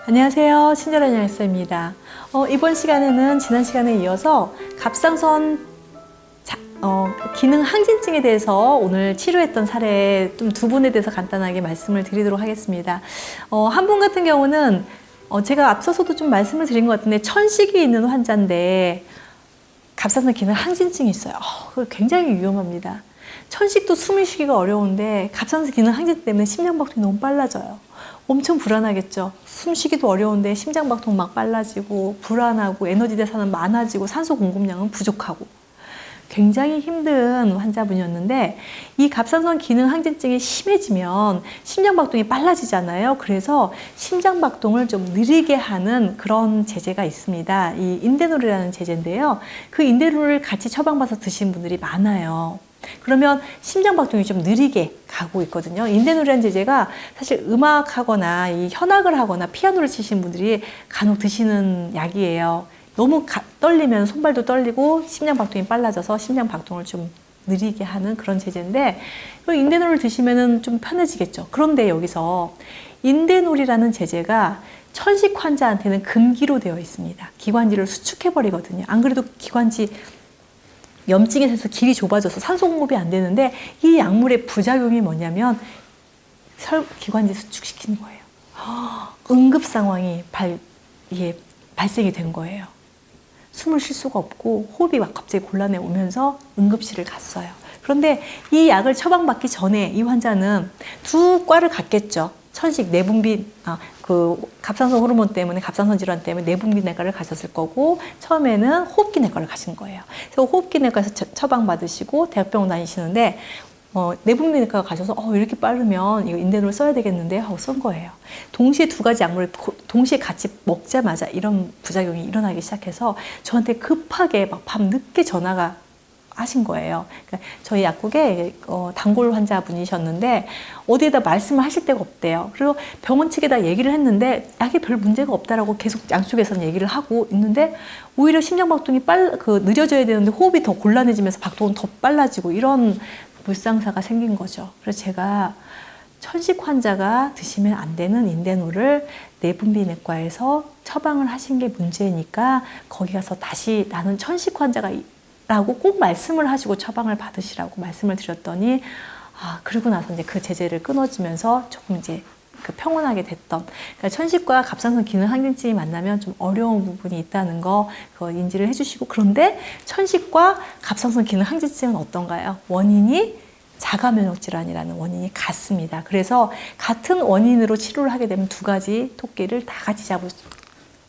안녕하세요. 친절한 약사입니다. 이번 시간에는 지난 시간에 이어서 갑상선 기능 항진증에 대해서 오늘 치료했던 사례 좀 두 분에 대해서 간단하게 말씀을 드리도록 하겠습니다. 한 분 같은 경우는 제가 앞서서도 좀 말씀을 드린 것 같은데 천식이 있는 환자인데 갑상선 기능 항진증이 있어요. 그거 굉장히 위험합니다. 천식도 숨을 쉬기가 어려운데 갑상선 기능 항진증 때문에 심장박동이 너무 빨라져요. 엄청 불안하겠죠. 숨쉬기도 어려운데 심장박동 막 빨라지고 불안하고 에너지 대사는 많아지고 산소 공급량은 부족하고 굉장히 힘든 환자분이었는데 이 갑상선 기능 항진증이 심해지면 심장박동이 빨라지잖아요. 그래서 심장박동을 좀 느리게 하는 그런 제제가 있습니다. 이 인데놀이라는 제제인데요. 그 인데놀을 같이 처방받아서 드신 분들이 많아요. 그러면 심장박동이 좀 느리게 가고 있거든요. 인데놀이라는 제제가 사실 음악하거나 이 현악을 하거나 피아노를 치시는 분들이 간혹 드시는 약이에요. 너무 떨리면 손발도 떨리고 심장박동이 빨라져서 심장박동을 좀 느리게 하는 그런 제제인데 인데놀을 드시면 좀 편해지겠죠. 그런데 여기서 인데놀이라는 제제가 천식 환자한테는 금기로 되어 있습니다. 기관지를 수축해버리거든요. 안 그래도 기관지 염증이 생겨서 길이 좁아져서 산소 공급이 안 되는데 이 약물의 부작용이 뭐냐면 기관지 수축시키는 거예요. 응급 상황이 발생이 된 거예요. 숨을 쉴 수가 없고 호흡이 막 갑자기 곤란해 오면서 응급실을 갔어요. 그런데 이 약을 처방받기 전에 이 환자는 두 과를 갔겠죠. 천식 내분비 갑상선 호르몬 때문에 갑상선 질환 때문에 내분비 내과를 가셨을 거고 처음에는 호흡기 내과를 가신 거예요. 그래서 호흡기 내과에서 처방 받으시고 대학병원 다니시는데 내분비 내과가 가셔서 이렇게 빠르면 이거 인데놀 써야 되겠는데 하고 쓴 거예요. 동시에 두 가지 약물을 동시에 같이 먹자마자 이런 부작용이 일어나기 시작해서 저한테 급하게 막 밤 늦게 전화가 하신 거예요. 그러니까 저희 약국에 단골 환자분이셨는데 어디에다 말씀을 하실 데가 없대요. 그리고 병원 측에다 얘기를 했는데 약에 별 문제가 없다라고 계속 양쪽에서는 얘기를 하고 있는데 오히려 심장박동이 느려져야 되는데 호흡이 더 곤란해지면서 박동은 더 빨라지고 이런 불상사가 생긴 거죠. 그래서 제가 천식 환자가 드시면 안 되는 인데놀을 내분비내과에서 처방을 하신 게 문제니까 거기 가서 다시 나는 천식 환자가 라고 꼭 말씀을 하시고 처방을 받으시라고 말씀을 드렸더니 그러고 나서 이제 그 제재를 끊어지면서 조금 이제 평온하게 됐던, 그러니까 천식과 갑상선 기능 항진증이 만나면 좀 어려운 부분이 있다는 거 그거 인지를 해주시고, 그런데 천식과 갑상선 기능 항진증은 어떤가요? 원인이 자가면역 질환이라는 원인이 같습니다. 그래서 같은 원인으로 치료를 하게 되면 두 가지 토끼를 다 같이 잡을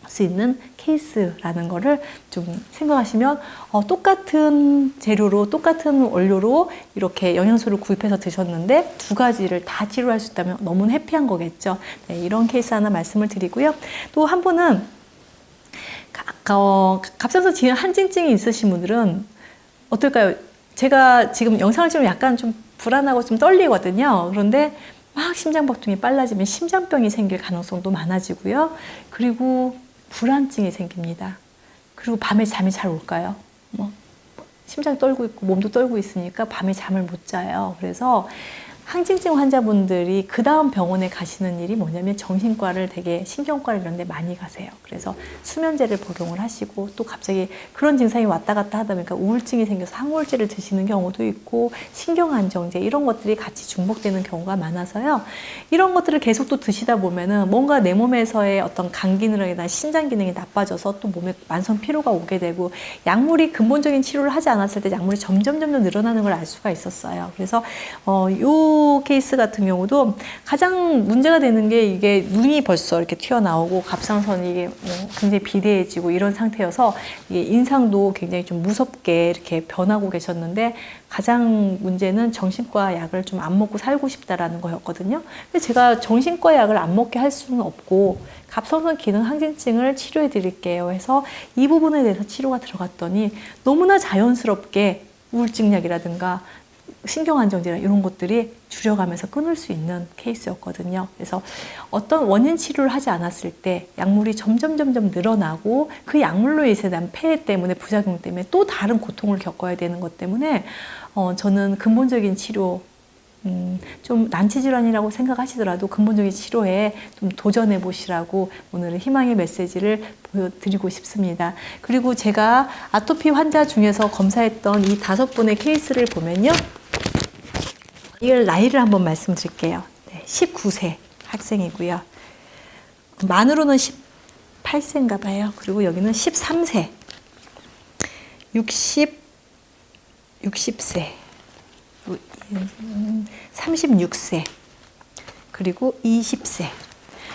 수 있는 케이스라는 거를 좀 생각하시면 똑같은 재료로 똑같은 원료로 이렇게 영양소를 구입해서 드셨는데 두 가지를 다 치료할 수 있다면 너무 해피한 거겠죠. 네, 이런 케이스 하나 말씀을 드리고요. 또 한 분은 갑상선 기능 항진증이 있으신 분들은 어떨까요? 제가 지금 영상을 찍으면 약간 좀 불안하고 좀 떨리거든요. 그런데 막 심장박동이 빨라지면 심장병이 생길 가능성도 많아지고요. 그리고 불안증이 생깁니다. 그리고 밤에 잠이 잘 올까요? 심장이 떨고 있고 몸도 떨고 있으니까 밤에 잠을 못 자요. 그래서 항진증 환자분들이 그 다음 병원에 가시는 일이 뭐냐면 정신과를 되게 신경과를 이런 데 많이 가세요. 그래서 수면제를 복용을 하시고 또 갑자기 그런 증상이 왔다 갔다 하다 보니까 우울증이 생겨서 항우울제를 드시는 경우도 있고 신경안정제 이런 것들이 같이 중복되는 경우가 많아서요. 이런 것들을 계속 또 드시다 보면은 뭔가 내 몸에서의 어떤 간 기능이나 신장 기능이 나빠져서 또 몸에 만성 피로가 오게 되고 약물이 근본적인 치료를 하지 않았을 때 약물이 점점 늘어나는 걸 알 수가 있었어요. 그래서 요 케이스 같은 경우도 가장 문제가 되는 게 이게 눈이 벌써 이렇게 튀어나오고 갑상선이 이게 굉장히 비대해지고 이런 상태여서 이게 인상도 굉장히 좀 무섭게 이렇게 변하고 계셨는데 가장 문제는 정신과 약을 좀 안 먹고 살고 싶다라는 거였거든요. 근데 제가 정신과 약을 안 먹게 할 수는 없고 갑상선 기능 항진증을 치료해 드릴게요 해서 이 부분에 대해서 치료가 들어갔더니 너무나 자연스럽게 우울증약이라든가 신경안정제나 이런 것들이 줄여가면서 끊을 수 있는 케이스였거든요. 그래서 어떤 원인 치료를 하지 않았을 때 약물이 점점 늘어나고 그 약물로 인해서 난 폐해 때문에 부작용 때문에 또 다른 고통을 겪어야 되는 것 때문에 저는 근본적인 치료 좀 난치 질환이라고 생각하시더라도 근본적인 치료에 좀 도전해 보시라고 오늘 희망의 메시지를 보여드리고 싶습니다. 그리고 제가 아토피 환자 중에서 검사했던 이 5분의 케이스를 보면요. 이걸 나이를 한번 말씀드릴게요. 네, 19세 학생이고요. 만으로는 18세인가 봐요. 그리고 여기는 13세, 60세, 36세, 그리고 20세.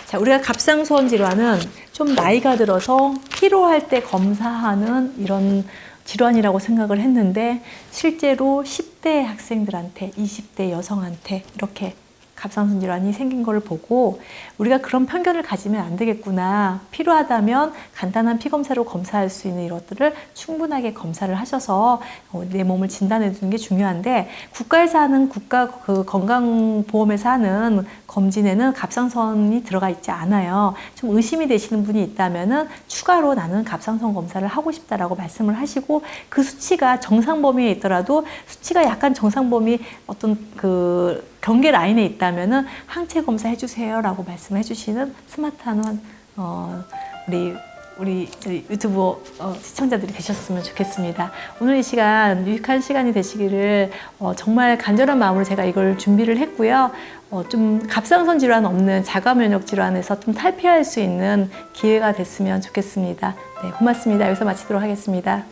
자, 우리가 갑상선 질환은 좀 나이가 들어서 필요할 때 검사하는 이런 질환이라고 생각을 했는데 실제로 10대 학생들한테, 20대 여성한테 이렇게 갑상선 질환이 생긴 걸 보고 우리가 그런 편견을 가지면 안 되겠구나. 필요하다면 간단한 피검사로 검사할 수 있는 이것들을 충분하게 검사를 하셔서 내 몸을 진단해 주는 게 중요한데 국가에서 하는 국가 그 건강보험에서 하는 검진에는 갑상선이 들어가 있지 않아요. 좀 의심이 되시는 분이 있다면은 추가로 나는 갑상선 검사를 하고 싶다라고 말씀을 하시고 그 수치가 정상 범위에 있더라도 수치가 약간 정상 범위 어떤 그 경계 라인에 있다면은 항체 검사 해주세요라고 말씀해 주시는 스마트한 우리 유튜브 시청자들이 되셨으면 좋겠습니다. 오늘 이 시간 유익한 시간이 되시기를 정말 간절한 마음으로 제가 이걸 준비를 했고요. 좀 갑상선 질환 없는 자가 면역 질환에서 좀 탈피할 수 있는 기회가 됐으면 좋겠습니다. 네, 고맙습니다. 여기서 마치도록 하겠습니다.